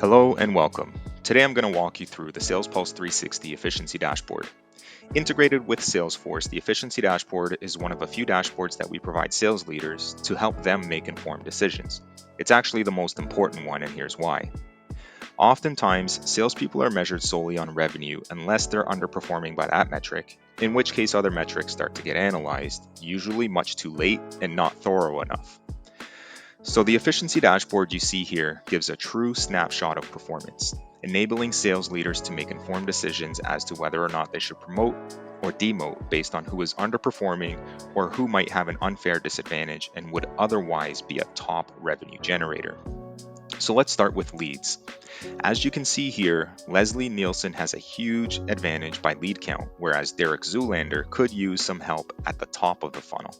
Hello and welcome. Today I'm going to walk you through the Salespulse360 efficiency dashboard. Integrated with Salesforce, the efficiency dashboard is one of a few dashboards that we provide sales leaders to help them make informed decisions. It's actually the most important one, and here's why. Oftentimes, salespeople are measured solely on revenue unless they're underperforming by that metric, in which case other metrics start to get analyzed, usually much too late and not thorough enough. So the efficiency dashboard you see here gives a true snapshot of performance, enabling sales leaders to make informed decisions as to whether or not they should promote or demote based on who is underperforming or who might have an unfair disadvantage and would otherwise be a top revenue generator. So let's start with leads. As you can see here, Leslie Nielsen has a huge advantage by lead count, whereas Derek Zoolander could use some help at the top of the funnel.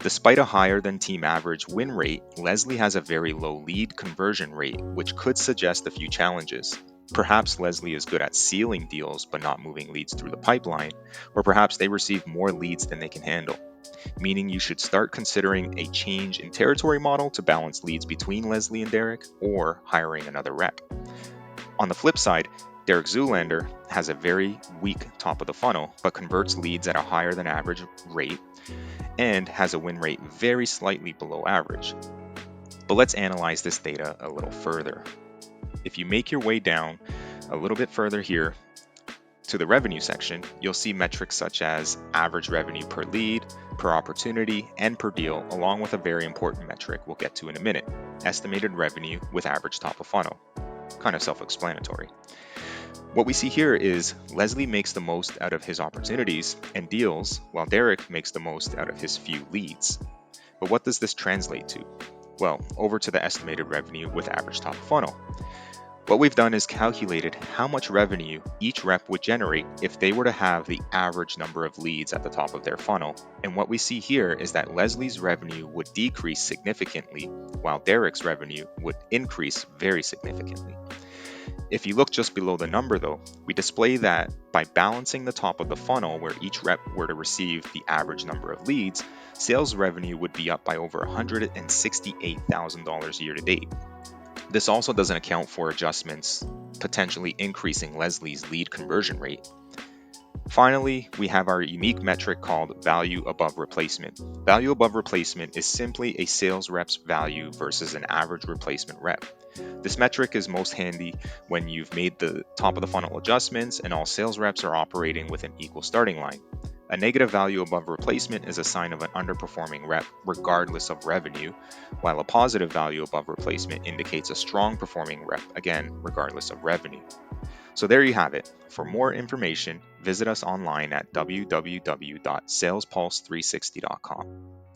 Despite a higher than team average win rate, Leslie has a very low lead conversion rate, which could suggest a few challenges. Perhaps Leslie is good at sealing deals but not moving leads through the pipeline, or perhaps they receive more leads than they can handle, meaning you should start considering a change in territory model to balance leads between Leslie and Derek, or hiring another rep. On the flip side, Derek Zoolander has a very weak top of the funnel, but converts leads at a higher than average rate and has a win rate very slightly below average. But let's analyze this data a little further. If you make your way down a little bit further here to the revenue section, you'll see metrics such as average revenue per lead, per opportunity, and per deal, along with a very important metric we'll get to in a minute, estimated revenue with average top of funnel. Kind of self-explanatory. What we see here is Leslie makes the most out of his opportunities and deals, while Derek makes the most out of his few leads. But what does this translate to? Well, over to the estimated revenue with average top of funnel. What we've done is calculated how much revenue each rep would generate if they were to have the average number of leads at the top of their funnel. And what we see here is that Leslie's revenue would decrease significantly, while Derek's revenue would increase very significantly. If you look just below the number though, we display that by balancing the top of the funnel where each rep were to receive the average number of leads, sales revenue would be up by over $168,000 year to date. This also doesn't account for adjustments potentially increasing Leslie's lead conversion rate. Finally, we have our unique metric called value above replacement. Value above replacement is simply a sales rep's value versus an average replacement rep. This metric is most handy when you've made the top of the funnel adjustments and all sales reps are operating with an equal starting line. A negative value above replacement is a sign of an underperforming rep regardless of revenue, while a positive value above replacement indicates a strong performing rep, again, regardless of revenue. So there you have it. For more information, visit us online at www.salespulse360.com.